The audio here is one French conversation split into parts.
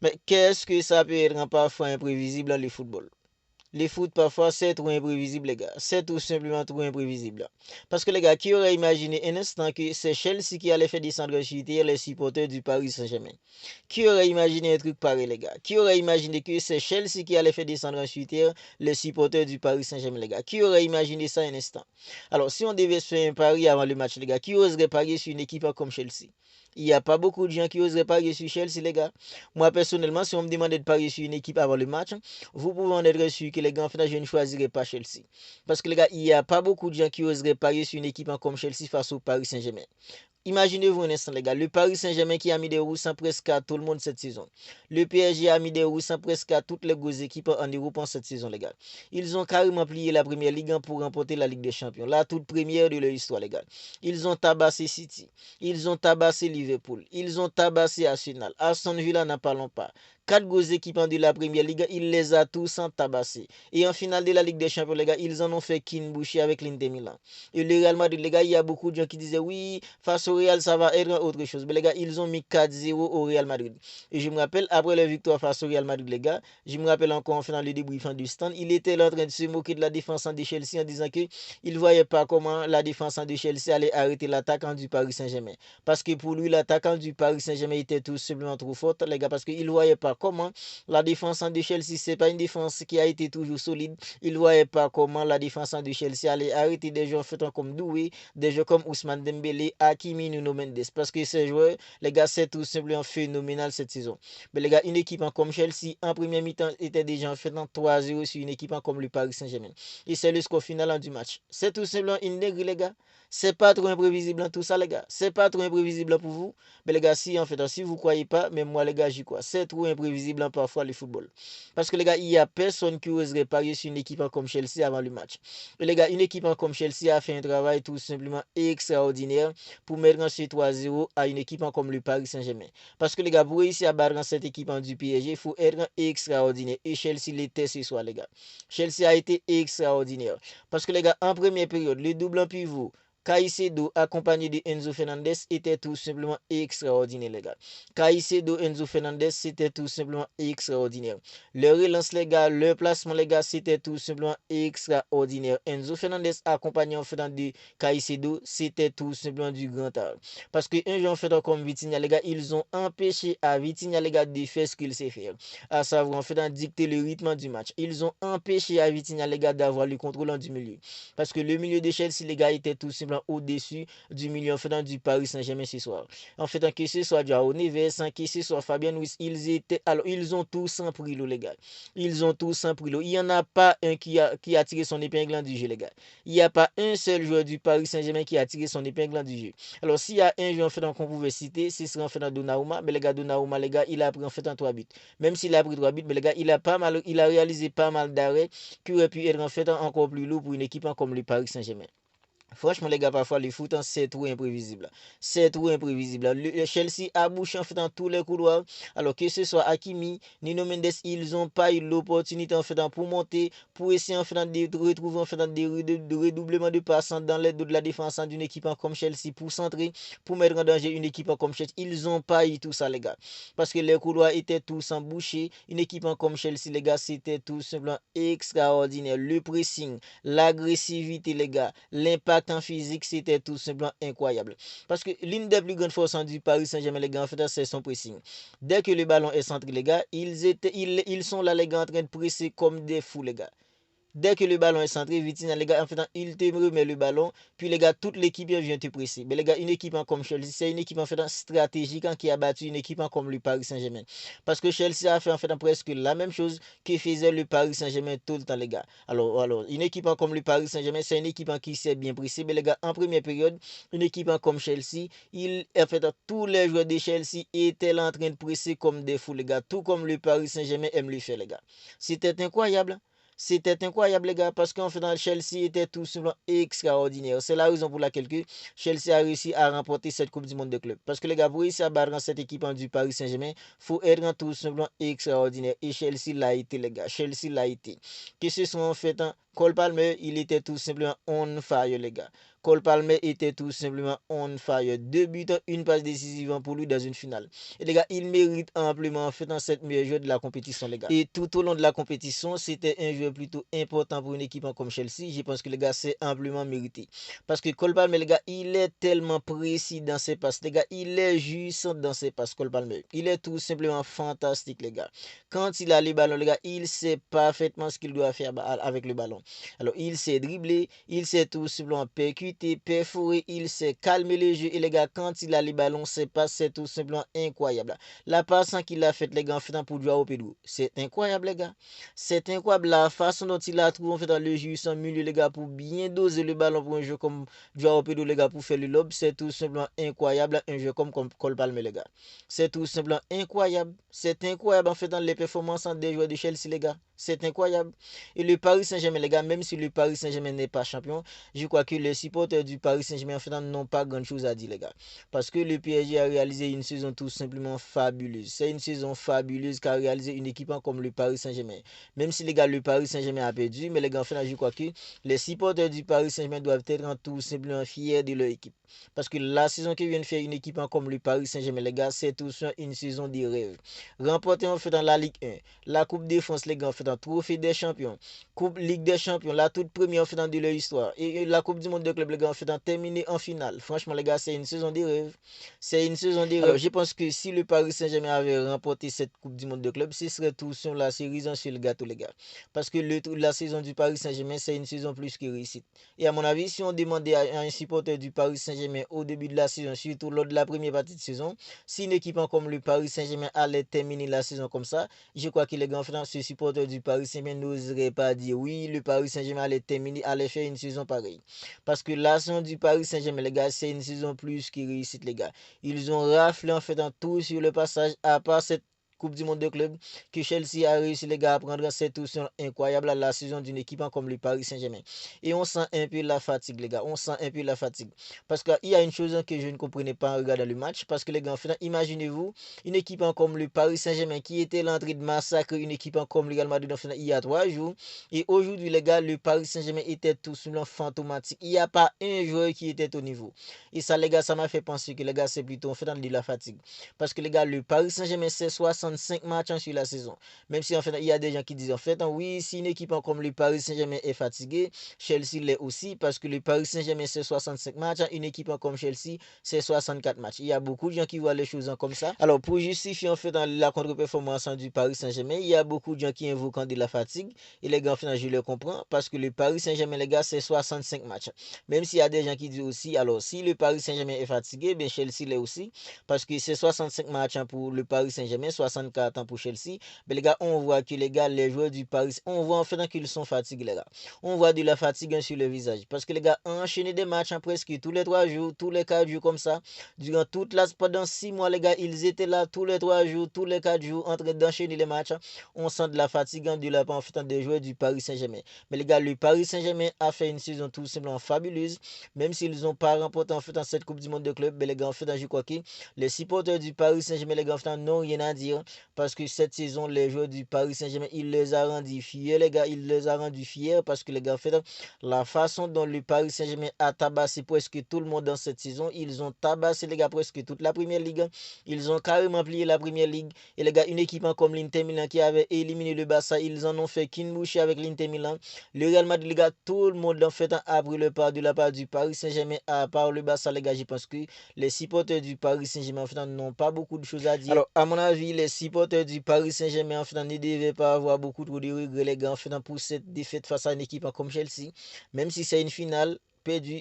Mais qu'est-ce que ça peut être parfois imprévisible dans le football? Les foot, parfois, c'est trop imprévisible, les gars. C'est tout simplement trop imprévisible. Parce que, les gars, qui aurait imaginé un instant que c'est Chelsea qui allait faire descendre sur terre les supporters du Paris Saint-Germain? Qui aurait imaginé un truc pareil, les gars? Qui aurait imaginé que c'est Chelsea qui allait faire descendre sur terre les supporters du Paris Saint-Germain, les gars? Qui aurait imaginé ça un instant? Alors, si on devait se faire un pari avant le match, les gars, qui oserait parier sur une équipe comme Chelsea? Il n'y a pas beaucoup de gens qui oseraient parier sur Chelsea, les gars. Moi, personnellement, si on me demandait de parier sur une équipe avant le match, vous pouvez en être sûr que les gars, en fait, je ne choisirais pas Chelsea. Parce que les gars, il n'y a pas beaucoup de gens qui oseraient parier sur une équipe comme Chelsea face au Paris Saint-Germain. Imaginez-vous un instant, les gars. Le Paris Saint-Germain qui a mis des rousses presque à tout le monde cette saison. Le PSG a mis des rousses presque à toutes les grosses équipes en Europe en cette saison, les gars. Ils ont carrément plié la première ligue pour remporter la Ligue des Champions. La toute première de leur histoire, les gars. Ils ont tabassé City. Ils ont tabassé Liverpool. Ils ont tabassé Arsenal. Aston Villa, n'en parlons pas. Quatre grosses équipes de la première ligue, il les a tous en tabassé. Et en finale de la Ligue des Champions, les gars, ils en ont fait qu'une bouchée avec l'Inter Milan. Et le Real Madrid, les gars, il y a beaucoup de gens qui disaient oui, face au Real, ça va être autre chose. Mais les gars, ils ont mis 4-0 au Real Madrid. Et je me rappelle, après la victoire face au Real Madrid, les gars, je me rappelle encore en faisant le débriefing du stand, il était là en train de se moquer de la défense de Chelsea en disant qu'il ne voyait pas comment la défense de Chelsea allait arrêter l'attaquant du Paris Saint-Germain. Parce que pour lui, l'attaquant du Paris Saint-Germain était tout simplement trop forte, les gars, parce qu'il ne voyait pas comment la défense de Chelsea, c'est pas une défense qui a été toujours solide. Il ne voyait pas comment la défense de Chelsea allait arrêter des joueurs faisant comme Doué, des joueurs comme Ousmane Dembélé, Hakimi, Nuno Mendes. Parce que ces joueurs, les gars, c'est tout simplement phénoménal cette saison. Mais les gars, une équipe comme Chelsea, en première mi-temps, était déjà en faisant 3-0 sur une équipe comme le Paris Saint-Germain. Et c'est le score final du match. C'est tout simplement une dinguerie, les gars. C'est pas trop imprévisible en tout ça, les gars. C'est pas trop imprévisible pour vous. Mais les gars, si en fait, si vous croyez pas, même moi, les gars, j'y crois. C'est trop imprévisible parfois le football. Parce que les gars, il n'y a personne qui oserait parier sur une équipe comme Chelsea avant le match. Et les gars, une équipe comme Chelsea a fait un travail tout simplement extraordinaire pour mettre en 3-0 à une équipe comme le Paris Saint-Germain. Parce que les gars, pour réussir à battre cette équipe du PSG, il faut être extraordinaire. Et Chelsea l'était ce soir, les gars. Chelsea a été extraordinaire. Parce que les gars, en première période, le double en pivot, Caicedo accompagné de Enzo Fernandez était tout simplement extraordinaire, les gars. Caicedo, Enzo Fernandez, c'était tout simplement extraordinaire. Le relance, les gars, le placement, les gars, c'était tout simplement extraordinaire. Enzo Fernandez accompagné en fait de Caicedo, c'était tout simplement du grand art. Parce que un jeu en fait comme Vitinha, les gars, ils ont empêché à Vitinha, les gars, de faire ce qu'il sait faire. À savoir, en fait, dicter le rythme du match. Ils ont empêché à Vitinha, les gars, d'avoir le contrôle du milieu. Parce que le milieu de Chelsea, les gars, était tout simplement au-dessus du milieu en fait du Paris Saint-Germain ce soir. En fait, que ce soit Joao Neves, que ce soit Fabien Ruiz, ils ont tous en pris l'eau, les gars. Ils ont tous en pris l'eau. Il n'y en a pas un qui a tiré son épingle du jeu, les gars. Il n'y a pas un seul joueur du Paris Saint-Germain qui a tiré son épingle du jeu. Alors, s'il y a un joueur en fait qu'on pouvait citer, ce serait en fait Donnarumma. Mais les gars, Donnarumma, les gars, il a pris en fait un 3 buts. Même s'il a pris 3 buts, mais les gars, il a réalisé pas mal d'arrêts qui auraient pu être en fait encore plus lourd pour une équipe comme le Paris Saint-Germain. Franchement, les gars, parfois, le foot, c'est trop imprévisible. C'est trop imprévisible. Le Chelsea a bouché en fait dans tous les couloirs. Alors que ce soit Hakimi, Nino Mendes, ils n'ont pas eu l'opportunité en fait pour monter, pour essayer en fait de retrouver en fait de redoublement de passes dans l'aide de la défense d'une équipe comme Chelsea pour centrer, pour mettre en danger une équipe comme Chelsea. Ils n'ont pas eu tout ça, les gars. Parce que les couloirs étaient tous embouchés. Une équipe comme Chelsea, les gars, c'était tout simplement extraordinaire. Le pressing, l'agressivité, les gars, l'impact en physique, c'était tout simplement incroyable. Parce que l'une des plus grandes forces du Paris Saint-Germain, les gars, en fait, c'est son pressing. Dès que le ballon est centré, les gars, ils sont là, les gars, en train de presser comme des fous, les gars. Dès que le ballon est centré, Vitinha, les gars, en fait, il te remet le ballon. Puis, les gars, toute l'équipe vient te presser. Mais, les gars, une équipe comme Chelsea, c'est une équipe en fait stratégique qui a battu une équipe comme le Paris Saint-Germain. Parce que Chelsea a fait en fait presque la même chose que faisait le Paris Saint-Germain tout le temps, les gars. Alors une équipe comme le Paris Saint-Germain, c'est une équipe qui s'est bien pressée. Mais, les gars, en première période, une équipe comme Chelsea, en fait, tous les joueurs de Chelsea étaient là en train de presser comme des fous, les gars. Tout comme le Paris Saint-Germain aime le faire, les gars. C'était incroyable. C'était incroyable, les gars, parce qu'en fait, Chelsea était tout simplement extraordinaire. C'est la raison pour laquelle Chelsea a réussi à remporter cette Coupe du Monde de club. Parce que, les gars, pour réussir à battre cette équipe du Paris Saint-Germain, il faut être tout simplement extraordinaire. Et Chelsea l'a été, les gars. Chelsea l'a été. Que ce soit en fait Cole Palmer, il était tout simplement on fire, les gars. Cole Palmer était tout simplement on fire. 2 buts, une passe décisive pour lui dans une finale. Et les gars, il mérite amplement en fait dans cette meilleure joueur de la compétition, les gars. Et tout au long de la compétition, c'était un joueur plutôt important pour une équipe comme Chelsea. Je pense que les gars, c'est amplement mérité. Parce que Cole Palmer, les gars, il est tellement précis dans ses passes, les gars. Il est juste dans ses passes, Cole Palmer. Il est tout simplement fantastique, les gars. Quand il a les ballons, les gars, il sait parfaitement ce qu'il doit faire avec le ballon. Alors, il sait dribbler, il sait tout simplement percuter, perforer, il sait calmer le jeu. Et les gars, quand il a les ballons, ses passes, c'est tout simplement incroyable. La passe qu'il a faite, les gars, en fait, pour Joao Pedro, c'est incroyable, les gars. C'est incroyable la façon dont il a trouvé en fait dans le jeu sans milieu, les gars, pour bien doser le ballon pour un jeu comme Joao Pedro, les gars, pour faire le lob. C'est tout simplement incroyable. Un jeu comme Cole Palmer, les gars. C'est tout simplement incroyable. C'est incroyable en fait dans les performances des joueurs de Chelsea, les gars. C'est incroyable. Et le Paris Saint-Germain, les gars, même si le Paris Saint-Germain n'est pas champion, je crois que les supporters du Paris Saint-Germain en fait n'ont pas grand chose à dire, les gars. Parce que le PSG a réalisé une saison tout simplement fabuleuse. C'est une saison fabuleuse qu'a réalisé une équipe comme le Paris Saint-Germain. Même si les gars, le Paris Saint-Germain a perdu, mais les gars, en fait, je crois que les supporters du Paris Saint-Germain doivent être tout simplement fiers de leur équipe. Parce que la saison que vient de faire une équipe comme le Paris Saint-Germain, les gars, c'est tout simplement une saison de rêve. Remporter en fait dans la Ligue 1, la Coupe de France, les gars, en fait un trophée des champions, Coupe Ligue des champions, la toute première en fait de leur histoire. Et la Coupe du monde de club, les gars, en fait terminé en finale. Franchement, les gars, c'est une saison de rêve. C'est une saison de rêve. Alors, je pense que si le Paris Saint-Germain avait remporté cette Coupe du monde de club, ce serait tout sur la cerise sur le gâteau, les gars. Parce que la saison du Paris Saint-Germain, c'est une saison plus que réussite. Et à mon avis, si on demandait à un supporter du Paris Saint-Germain au début de la saison, surtout lors de la première partie de saison, si une équipe comme le Paris Saint-Germain allait terminer la saison comme ça, je crois que les grands fans, ce supporter du Paris Saint-Germain n'oserait pas dire oui, le Paris Saint-Germain allait terminer, allait faire une saison pareille. Parce que la saison du Paris Saint-Germain, les gars, c'est une saison plus que réussite, les gars. Ils ont raflé en fait un tout sur le passage, à part cette Coupe du monde de club que Chelsea a réussi les gars à prendre cette option incroyable à la saison d'une équipe comme le Paris Saint-Germain. Et on sent un peu la fatigue les gars, on sent un peu la fatigue. Parce qu'il y a une chose que je ne comprenais pas en regardant le match, parce que les gars, imaginez-vous une équipe comme le Paris Saint-Germain qui était l'entrée de massacre une équipe comme le Real Madrid il y a 3 jours. Et aujourd'hui les gars, le Paris Saint-Germain était tout simplement fantomatique. Il n'y a pas un joueur qui était au niveau. Et ça les gars, ça m'a fait penser que les gars, c'est plutôt en fait de la fatigue. Parce que les gars, le Paris Saint-Germain, c'est 65 matchs sur la saison. Même si en fait, il y a des gens qui disent en fait, oui, si une équipe comme le Paris Saint-Germain est fatiguée, Chelsea l'est aussi. Parce que le Paris Saint-Germain, c'est 65 matchs. Une équipe comme Chelsea, c'est 64 matchs. Il y a beaucoup de gens qui voient les choses comme ça. Alors, pour justifier en fait la contre-performance du Paris Saint-Germain, il y a beaucoup de gens qui invoquent de la fatigue. Et les gars, en fait, je le comprends. Parce que le Paris Saint-Germain, les gars, c'est 65 matchs. Même s'il y a des gens qui disent aussi, alors, si le Paris Saint-Germain est fatigué, bien Chelsea l'est aussi. Parce que c'est 65 matchs pour le Paris Saint-Germain, 64 ans pour Chelsea. Mais les gars, on voit que les gars, les joueurs du Paris, on voit en fait qu'ils sont fatigués, les gars. On voit de la fatigue sur le visage. Parce que les gars, enchaîner des matchs presque tous les 3 jours, tous les 4 jours comme ça. Durant pendant 6 mois, les gars, ils étaient là tous les 3 jours, tous les 4 jours, en train d'enchaîner les matchs. On sent de la fatigue de la part en fait des joueurs du Paris Saint-Germain. Mais les gars, le Paris Saint-Germain a fait une saison tout simplement fabuleuse. Même s'ils n'ont pas remporté en fait dans cette Coupe du Monde de club, mais les gars, en fait, je crois que les supporters du Paris Saint-Germain, les gars, n'ont rien à dire. Parce que cette saison, les joueurs du Paris Saint-Germain, il les a rendus fiers, les gars. Il les a rendus fiers parce que les gars, en fait, la façon dont le Paris Saint-Germain a tabassé presque tout le monde dans cette saison, ils ont tabassé, les gars, presque toute la première ligue. Ils ont carrément plié la première ligue. Et les gars, une équipe comme l'Inter Milan qui avait éliminé le Barça, ils en ont fait qu'une bouchée avec l'Inter Milan. Le Real Madrid, les gars, tout le monde en fait a pris le pas de la part du Paris Saint-Germain à part le Barça, les gars. Je pense que les supporters du Paris Saint-Germain en fait n'ont pas beaucoup de choses à dire. Alors, à mon avis, les supporters du Paris Saint-Germain en fait ne devaient pas avoir beaucoup trop de regrets, les gars, en fait pour cette défaite face à une équipe comme Chelsea. Même si c'est une finale perdue,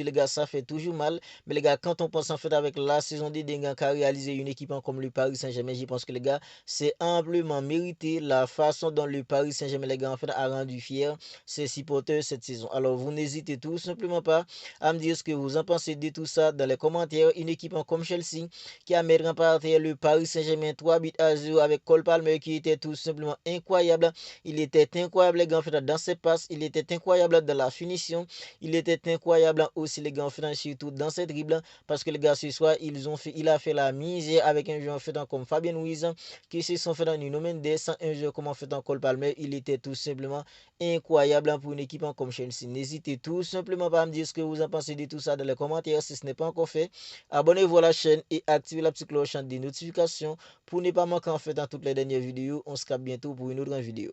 les gars, ça fait toujours mal. Mais les gars, quand on pense en fait avec la saison des dégâts qu'a réalisé une équipe comme le Paris Saint-Germain, je pense que les gars, c'est amplement mérité la façon dont le Paris Saint-Germain, les gars, en fait, a rendu fiers ses supporters cette saison. Alors, vous n'hésitez tout simplement pas à me dire ce que vous en pensez de tout ça dans les commentaires. Une équipe comme Chelsea qui a mis en partie le Paris Saint-Germain 3 buts à 0 avec Cole Palmer qui était tout simplement incroyable. Il était incroyable, les gars, en fait, dans ses passes. Il était incroyable dans la finition. Il était incroyable aussi les gars en fait surtout dans cette dribble parce que les gars ce soir il a fait la misère avec un joueur en fait comme Fabien Ruiz qui se sont fait dans Nuno Mendes, un joueur comme en fait Cole Palmer, il était tout simplement incroyable pour une équipe comme Chelsea. N'hésitez tout simplement pas à me dire ce que vous en pensez de tout ça dans les commentaires si ce n'est pas encore fait. Abonnez-vous à la chaîne et activez la petite cloche des notifications pour ne pas manquer en fait dans toutes les dernières vidéos. On se capte bientôt pour une autre vidéo.